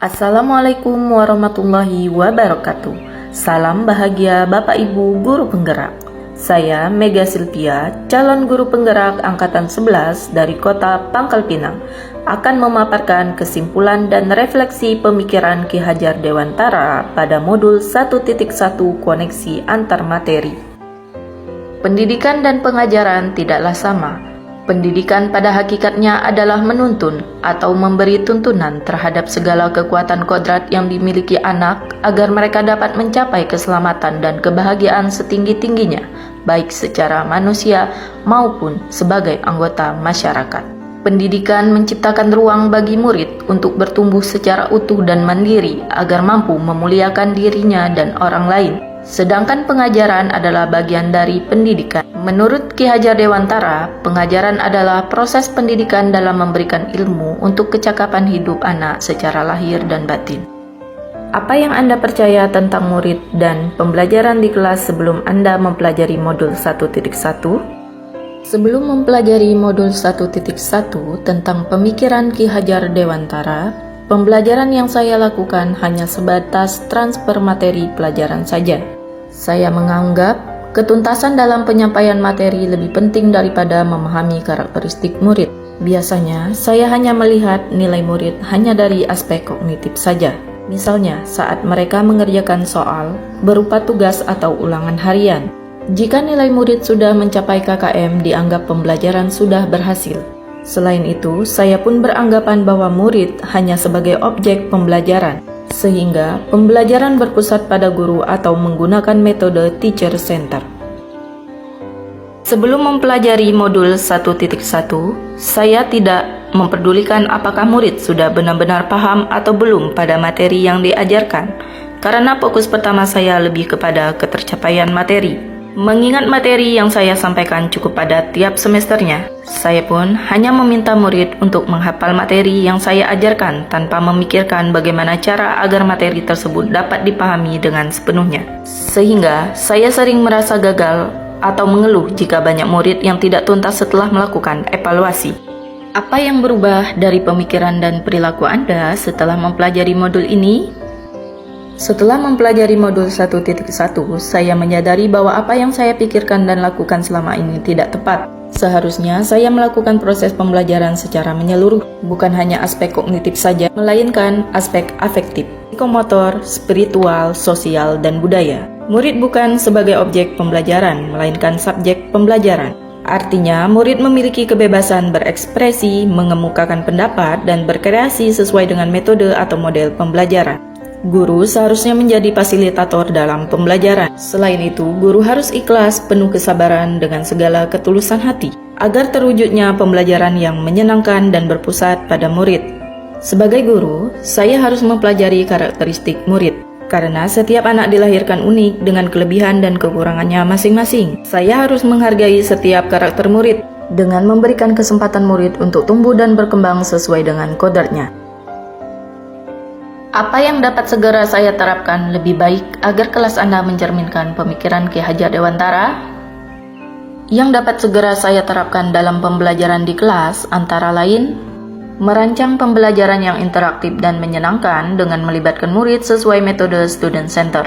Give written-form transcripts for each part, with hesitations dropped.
Assalamualaikum warahmatullahi wabarakatuh. Salam bahagia Bapak Ibu Guru Penggerak. Saya Mega Silvia, calon guru penggerak Angkatan 11 dari Kota Pangkal Pinang, akan memaparkan kesimpulan dan refleksi pemikiran Ki Hajar Dewantara pada modul 1.1 koneksi antar materi. Pendidikan dan pengajaran tidaklah sama. Pendidikan pada hakikatnya adalah menuntun atau memberi tuntunan terhadap segala kekuatan kodrat yang dimiliki anak agar mereka dapat mencapai keselamatan dan kebahagiaan setinggi-tingginya, baik secara manusia maupun sebagai anggota masyarakat. Pendidikan menciptakan ruang bagi murid untuk bertumbuh secara utuh dan mandiri agar mampu memuliakan dirinya dan orang lain. Sedangkan pengajaran adalah bagian dari pendidikan. Menurut Ki Hajar Dewantara, pengajaran adalah proses pendidikan dalam memberikan ilmu untuk kecakapan hidup anak secara lahir dan batin. Apa yang Anda percaya tentang murid dan pembelajaran di kelas sebelum Anda mempelajari modul 1.1? Sebelum mempelajari modul 1.1 tentang pemikiran Ki Hajar Dewantara, pembelajaran yang saya lakukan hanya sebatas transfer materi pelajaran saja. Saya menganggap ketuntasan dalam penyampaian materi lebih penting daripada memahami karakteristik murid. Biasanya, saya hanya melihat nilai murid hanya dari aspek kognitif saja. Misalnya, saat mereka mengerjakan soal berupa tugas atau ulangan harian. Jika nilai murid sudah mencapai KKM, dianggap pembelajaran sudah berhasil. Selain itu, saya pun beranggapan bahwa murid hanya sebagai objek pembelajaran, sehingga pembelajaran berpusat pada guru atau menggunakan metode teacher center. Sebelum mempelajari modul 1.1, saya tidak memperdulikan apakah murid sudah benar-benar paham atau belum pada materi yang diajarkan, karena fokus pertama saya lebih kepada ketercapaian materi. Mengingat materi yang saya sampaikan cukup padat tiap semesternya, saya pun hanya meminta murid untuk menghafal materi yang saya ajarkan tanpa memikirkan bagaimana cara agar materi tersebut dapat dipahami dengan sepenuhnya. Sehingga saya sering merasa gagal atau mengeluh jika banyak murid yang tidak tuntas setelah melakukan evaluasi. Apa yang berubah dari pemikiran dan perilaku Anda setelah mempelajari modul ini? Setelah mempelajari modul 1.1, saya menyadari bahwa apa yang saya pikirkan dan lakukan selama ini tidak tepat. Seharusnya saya melakukan proses pembelajaran secara menyeluruh, bukan hanya aspek kognitif saja, melainkan aspek afektif, psikomotor, spiritual, sosial, dan budaya. Murid bukan sebagai objek pembelajaran, melainkan subjek pembelajaran. Artinya, murid memiliki kebebasan berekspresi, mengemukakan pendapat, dan berkreasi sesuai dengan metode atau model pembelajaran. Guru seharusnya menjadi fasilitator dalam pembelajaran. Selain itu, guru harus ikhlas, penuh kesabaran dengan segala ketulusan hati, agar terwujudnya pembelajaran yang menyenangkan dan berpusat pada murid. Sebagai guru, saya harus mempelajari karakteristik murid, karena setiap anak dilahirkan unik dengan kelebihan dan kekurangannya masing-masing. Saya harus menghargai setiap karakter murid, dengan memberikan kesempatan murid untuk tumbuh dan berkembang sesuai dengan kodratnya. Apa yang dapat segera saya terapkan lebih baik agar kelas Anda mencerminkan pemikiran Ki Hajar Dewantara? Yang dapat segera saya terapkan dalam pembelajaran di kelas antara lain, merancang pembelajaran yang interaktif dan menyenangkan dengan melibatkan murid sesuai metode student center.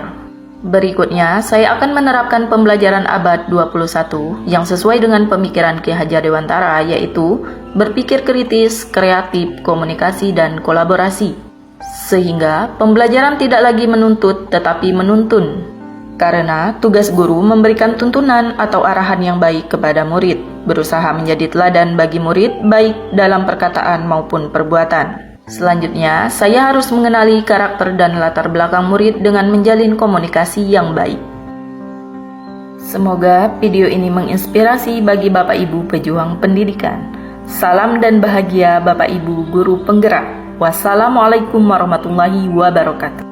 Berikutnya, saya akan menerapkan pembelajaran abad 21 yang sesuai dengan pemikiran Ki Hajar Dewantara, yaitu berpikir kritis, kreatif, komunikasi, dan kolaborasi. Sehingga pembelajaran tidak lagi menuntut tetapi menuntun, karena tugas guru memberikan tuntunan atau arahan yang baik kepada murid, berusaha menjadi teladan bagi murid baik dalam perkataan maupun perbuatan. Selanjutnya, saya harus mengenali karakter dan latar belakang murid dengan menjalin komunikasi yang baik. Semoga video ini menginspirasi bagi Bapak Ibu pejuang pendidikan. Salam dan bahagia Bapak Ibu Guru Penggerak. Wassalamualaikum warahmatullahi wabarakatuh.